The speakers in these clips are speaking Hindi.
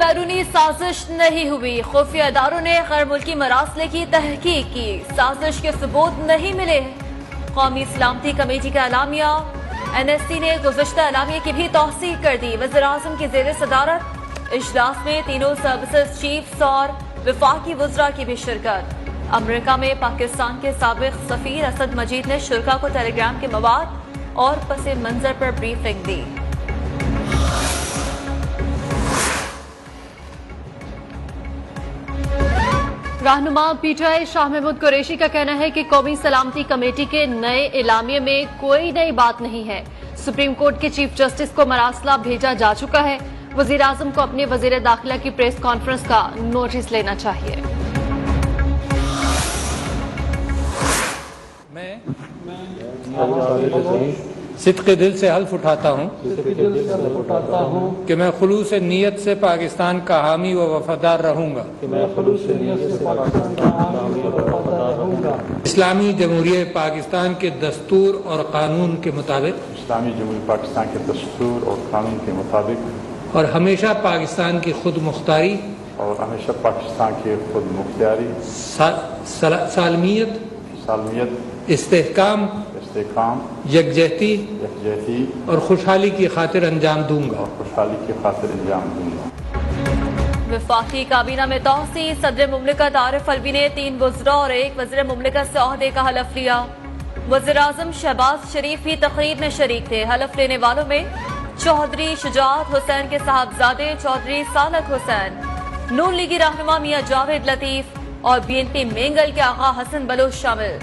बैरूनी साजिश नहीं हुई। खुफिया इदारों ने गैर मुल्की मरासले की तहकीक की, साजिश के सबूत नहीं मिले। कौमी सलामती कमेटी का एलामिया। NSC ने गुज़श्ता एलामिया की भी तौसीक कर दी। वज़ीर-ए-आज़म की ज़ेर सदारत इजलास में तीनों सर्विसेज चीफ्स और वफाकी वज़रा की भी शिरकत। अमेरिका में पाकिस्तान के साबिक सफीर असद मजीद ने शुरा को टेलीग्राम के मवाद और पस मंजर पर ब्रीफिंग दी। रहनुमा PTI शाह महमूद कुरैशी का कहना है कि कौमी सलामती कमेटी के नए एलामिये में कोई नई बात नहीं है। सुप्रीम कोर्ट के चीफ जस्टिस को मरासला भेजा जा चुका है। वजीर आजम को अपने वजीर दाखिला की प्रेस कॉन्फ्रेंस का नोटिस लेना चाहिए। मैं सिद्क़े दिल से हल्फ उठाता हूँ कि मैं खुलूस नीयत से पाकिस्तान का हामी व वफादार रहूँगा। इस्लामी जमहूरिया पाकिस्तान के दस्तूर और कानून के मुताबिक और हमेशा पाकिस्तान की खुद मुख्तारी सालमियत इस्तेहकाम यकजहती और खुशहाली की खातिर अंजाम दूंगा। वफाकी काबीना में तौसी। सदर मुमलिकत आरिफ अलवी ने 3 वज़रा और 1 वज़ीर मुमलिकत से ओहदे का हलफ लिया। वज़ीर आज़म शहबाज शरीफ भी तकरीब में शरीक थे। हलफ लेने वालों में चौधरी शुजात हुसैन के साहबजादे चौधरी सालक हुसैन, नून लीगी रहनुमा मियां जावेद लतीफ और BNP मेंगल के आगा हसन बलोच शामिल।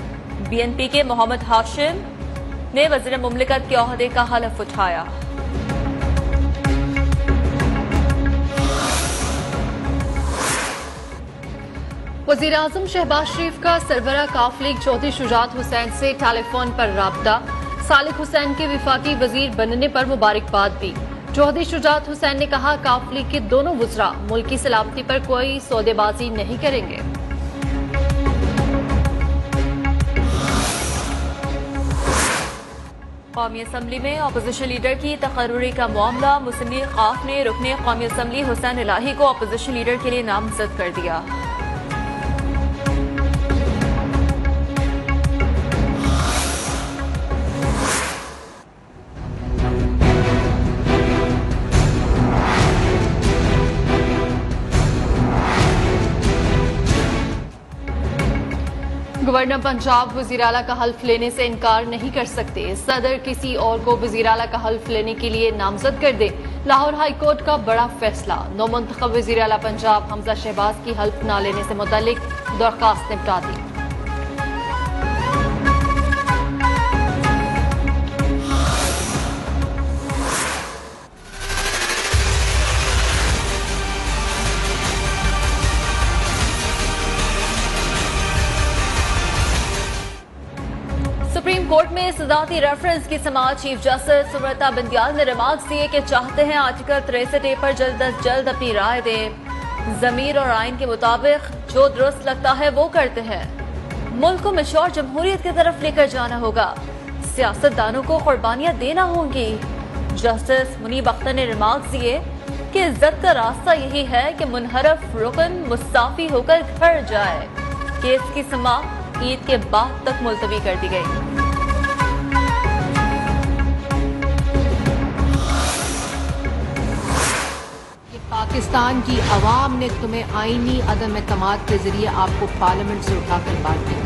BNP के मोहम्मद हाशिम ने वज़ीर मुमलिकत के ओहदे का हलफ उठाया। वज़ीर आज़म शहबाज शरीफ का सरबरा काफ लीग चौधरी शुजात हुसैन से टेलीफोन पर राब्ता। सालिक हुसैन के विफाकी वजीर बनने पर मुबारकबाद दी। चौधरी शुजात हुसैन ने कहा काफ लीग के दोनों वज़रा मुल्क की सलामती पर कोई सौदेबाजी नहीं करेंगे। कौमी असम्बली में अपोजिशन लीडर की तकर्रुरी का मामला। मुस्लिम लीग खाफ ने रुकने कौमी असम्बली हुसैन इलाही को अपोजिशन लीडर के लिए नामजद कर दिया। गवर्नर पंजाब वज़ीर आला का हल्फ लेने से इनकार नहीं कर सकते। सदर किसी और को वज़ीर आला का हल्फ लेने के लिए नामजद कर दे। लाहौर हाई कोर्ट का बड़ा फैसला। नौमुंतखब वज़ीर आला पंजाब हमजा शहबाज की हल्फ न लेने से मुतालिक दरख्वास्त निपटा दी। सुप्रीम कोर्ट में सदाती रेफरेंस की समाअत। चीफ जस्टिस सुब्रता बंदियाल ने रिमार्क्स दिए कि चाहते हैं आर्टिकल 63A पर जल्द अज जल्द अपनी राय दें। जमीर और आइन के मुताबिक जो दुरुस्त लगता है वो करते हैं। मुल्क को मशहूर जमहूरियत की तरफ लेकर जाना होगा। सियासतदानों को कुर्बानियां देना होंगी। जस्टिस मुनीब अख्तर ने रिमार्क्स दिए कि इज्जत का रास्ता यही है कि मुनहरफ रुकन मुस्ताफी होकर घर जाए। केस की समाअत ईद के बाद तक मुलतवी कर दी गई। पाकिस्तान की अवाम ने तुम्हें आईनी अदम एतमाद के जरिए आपको पार्लियामेंट से उठाकर बांट दिया।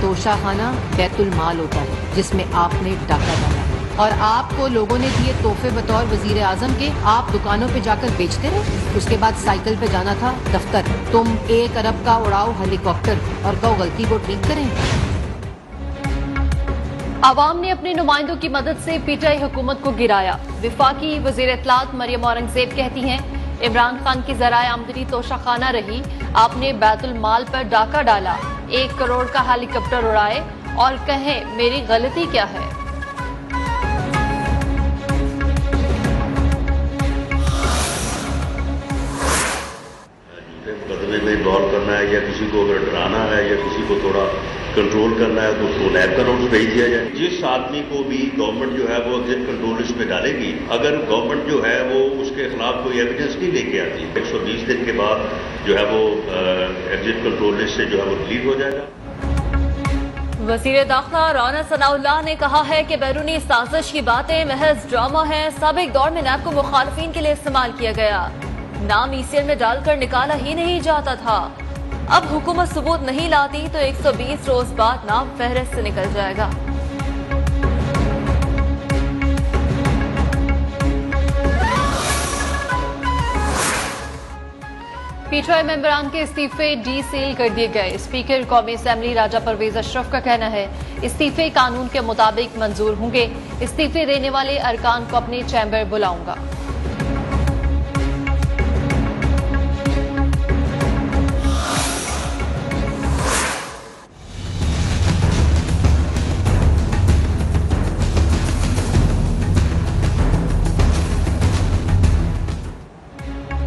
तोशाखाना बैतुल माल होता है जिसमें आपने डाका डाला और आपको लोगों ने दिए तोहफे बतौर वजीर आजम के। आप दुकानों पे जाकर बेचते रहे। उसके बाद साइकिल पे जाना था दफ्तर। तुम 1 अरब का उड़ाओ हेलीकॉप्टर और कहो गलती को ठीक करें। आवाम ने अपने नुमाइंदों की मदद से PTI हुकूमत को गिराया। विफाकी वजीर इत्तलात मरियम औरंगजेब कहती हैं इमरान खान की ज़राए आमदनी तोशाखाना रही। आपने बैतुल माल पर डाका डाला, 1 करोड़ का हेलीकॉप्टर उड़ाए और कहें मेरी गलती क्या है। मुकदमे में इन्वॉल्व करना है या किसी को अगर डराना है या किसी को थोड़ा कंट्रोल करना है तो उसको नैब का नोटिस भेज दिया जाए। जिस आदमी को भी गवर्नमेंट जो है वो एग्जिट कंट्रोल लिस्ट में डालेगी, अगर गवर्नमेंट जो है वो उसके खिलाफ कोई एविडेंस नहीं लेके आती, 120 दिन के बाद जो है वो एग्जिट कंट्रोल लिस्ट से जो है वो डिलीट हो जाएगा। वजीर दाखिला राना सनाउल्लाह ने कहा है कि बैरूनी साजिश की बातें महज ड्रामा है। साबिक दौर में नैब को मुखालफिन के लिए इस्तेमाल किया गया, नाम ईसीएल में डालकर निकाला ही नहीं जाता था। अब हुकूमत सबूत नहीं लाती तो 120 रोज बाद नाम फहरिस्त से निकल जाएगा। पीटीआई मेंबरान के इस्तीफे डी सील कर दिए गए। स्पीकर कौमी असेंबली राजा परवेज अशरफ का कहना है इस्तीफे कानून के मुताबिक मंजूर होंगे। इस्तीफे देने वाले अरकान को अपने चैम्बर बुलाऊंगा।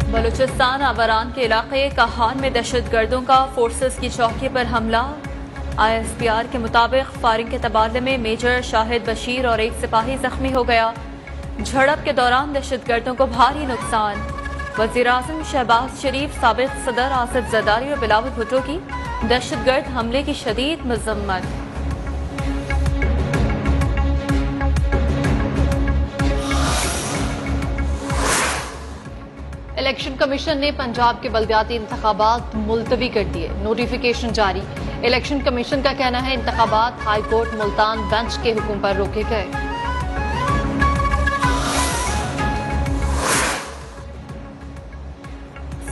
बलूचिस्तान आबरान के इलाके कहान में दहशतगर्दों का फोर्सेस की चौकी पर हमला। ISPR के मुताबिक फायरिंग के तबादले में मेजर शाहिद बशीर और एक सिपाही जख्मी हो गया। झड़प के दौरान दहशतगर्दों को भारी नुकसान। वज़ीर-ए-आज़म शहबाज शरीफ, साबिक सदर आसिफ जरदारी और बिलावल भुट्टो की दहशतगर्द हमले की शदीद मजम्मत। इलेक्शन कमीशन ने पंजाब के बल्दियाती इंतखाबात मुलतवी कर दिए, नोटिफिकेशन जारी। इलेक्शन कमीशन का कहना है इंतखाबात हाई कोर्ट मुल्तान बेंच के हुक्म पर रोके गए।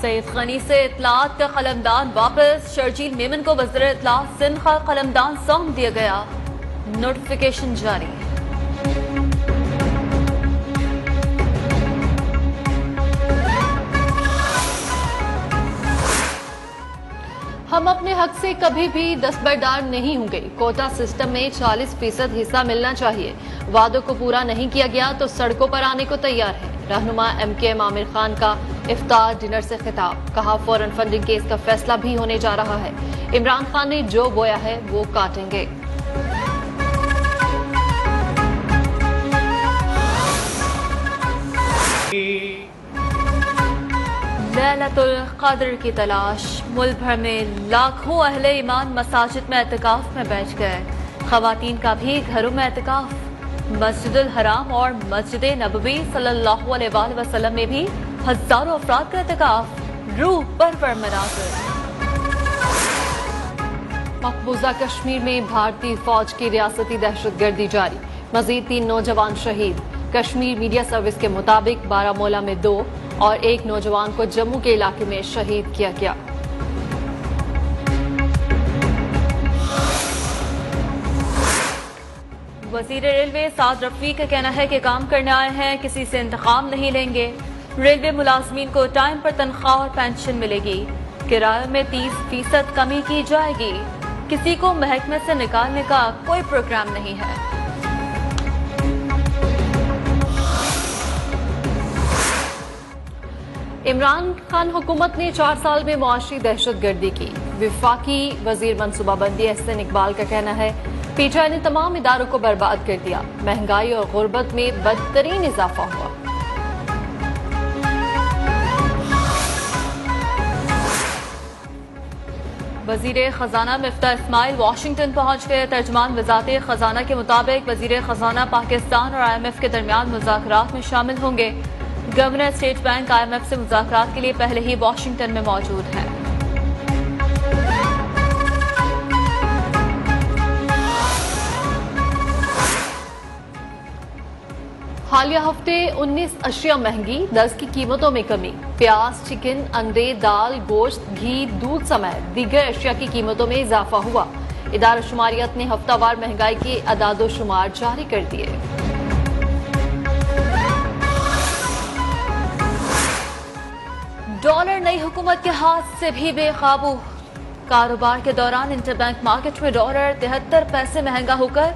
सईद गनी से इतलात का कलमदान वापस। शर्जील मेमन को वज़ीर इतलात सिंध का कलमदान सौंप दिया गया, नोटिफिकेशन जारी। हम अपने हक से कभी भी दस्तबरदार नहीं होंगे। कोटा सिस्टम में 40% हिस्सा मिलना चाहिए। वादों को पूरा नहीं किया गया तो सड़कों पर आने को तैयार है। रहनुमा MKM आमिर खान का इफ्तार डिनर से खिताब, कहा फॉरेन फंडिंग केस का फैसला भी होने जा रहा है। इमरान खान ने जो बोया है वो काटेंगे। लैलतुल क़द्र की तलाश। मुल्क भर में लाखों अहले ईमान मसाजिद में एतकाफ में बैठ गए। ख़वातीन का भी घरों में एतकाफ। मस्जिदुल हराम और मस्जिद नबवी सल्लल्लाहु अलैहि वसल्लम में भी हजारों अफराद का एतकाफ। रूह परवर मनाज़िर। मकबूजा कश्मीर में भारतीय फौज की रियासती दहशतगर्दी जारी, मजीद 3 नौजवान शहीद। कश्मीर मीडिया सर्विस के मुताबिक बारामूला में 2 और 1 नौजवान को जम्मू के इलाके में शहीद किया गया। वजीर रेलवे साद रफीक का कहना है कि काम करने आए हैं, किसी से इंतकाम नहीं लेंगे। रेलवे मुलाजमीन को टाइम पर तनख्वाह और पेंशन मिलेगी। किराए में 30% कमी की जाएगी। किसी को महकमे से निकालने का कोई प्रोग्राम नहीं है। इमरान खान हुकूमत ने 4 साल में मुआशी दहशतगर्दी की। विफाकी वजीर मनसूबाबंदी एहसन इकबाल का कहना है पीटीआई ने तमाम इदारों को बर्बाद कर दिया। महंगाई और गुर्बत में बदतरीन इजाफा हुआ। वजीर खजाना मिफ्ता इस्माइल वाशिंगटन पहुंच गए। तर्जमान वजारत खजाना के मुताबिक वजीर खजाना पाकिस्तान और IMF के दरमियान मुज़ाकरात में शामिल होंगे। गवर्नर स्टेट बैंक IMF से मुज़ाकरात के लिए पहले ही वाशिंगटन में मौजूद हैं। हालिया हफ्ते 19 अशिया महंगी, 10 की कीमतों में कमी। प्याज, चिकन, अंडे, दाल, गोश्त, घी, दूध समेत दीगर अशिया की कीमतों में इजाफा हुआ। इदारा शुमारियत ने हफ्तावार महंगाई के अदादो शुमार जारी कर दिए। डॉलर नई हुकूमत के हाथ से भी बेकाबू। कारोबार के दौरान इंटरबैंक मार्केट में डॉलर 73 पैसे महंगा होकर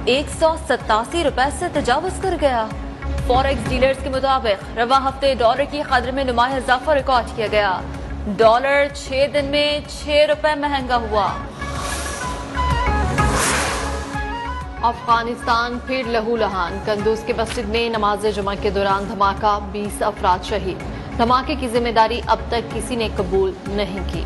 187 रुपए से तजावुज कर गया। फॉरेक्स डीलर्स के मुताबिक रवा हफ्ते डॉलर की कदर में नुमाया इजाफा रिकॉर्ड किया गया। डॉलर 6 दिन में 6 रुपए महंगा हुआ। अफगानिस्तान फिर लहूलुहान। कंदूज की मस्जिद में नमाज जुमा के दौरान धमाका, 20 अफराद शहीद। धमाके की जिम्मेदारी अब तक किसी ने कबूल नहीं की।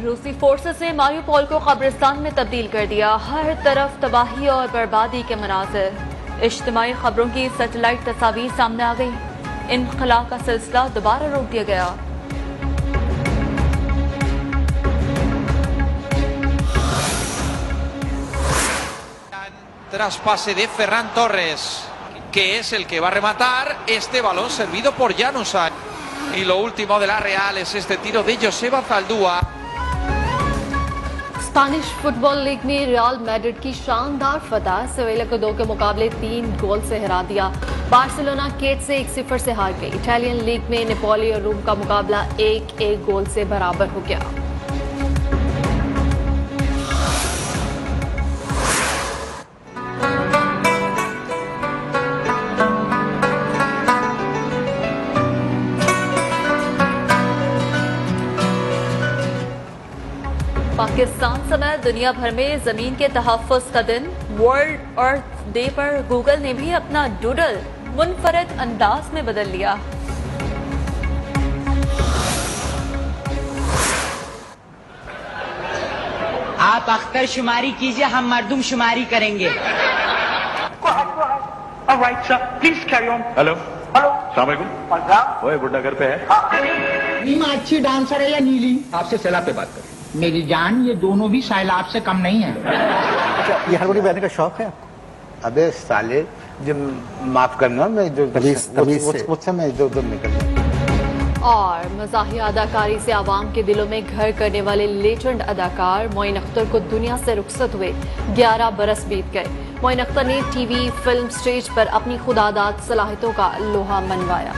रूसी फोर्सेस ने मारियोपोल को कब्रिस्तान में तब्दील कर दिया। हर तरफ तबाही और बर्बादी के मनाज़िर। इज्तिमाई खबरों की सैटेलाइट तस्वीर सामने आ गई। इनखला का सिलसिला दोबारा रोक दिया गया। Traspase de Ferran Torres, que es el que va a rematar este balón servido por Januzaj. Y lo último de la Real es este tiro de Joseba Zaldúa. Spanish football league में रियल मैड्रिड की शानदार फतह। सेविला को 2 के मुकाबले 3 गोल से हरा दिया। बार्सिलोना केट से 1-0 से हार गई। इटालियन लीग में नेपोली और रोम का मुकाबला 1-1 गोल से बराबर हो गया। पाकिस्तान समेत दुनिया भर में जमीन के तहफ़्फ़ुज़ का दिन। वर्ल्ड अर्थ डे पर गूगल ने भी अपना डूडल मुनफरद अंदाज में बदल लिया। आप अख्तर शुमारी कीजिए, हम मर्दुम शुमारी करेंगे। हेलो ओए गुड्डा घर पे है? नीमा अच्छी डांसर है या नीली? आपसे सैलाब पे बात कर। मेरी जान, ये दोनों भी सैलाब से कम नहीं है। अच्छा, ये हारमोनी बजाने का शौक है? अबे साले, जब माफ करना, मैं जो मुझसे मैं इधर निकल गया। और मज़ाहिया अदाकारी से आवाम के दिलों में घर करने वाले लेजेंड अदाकार मोइन अख्तर को दुनिया से रुखसत हुए 11 बरस बीत गए। मोइन अख्तर ने टीवी, फिल्म, स्टेज पर अपनी खुदादाद सलाहियतों का लोहा मनवाया।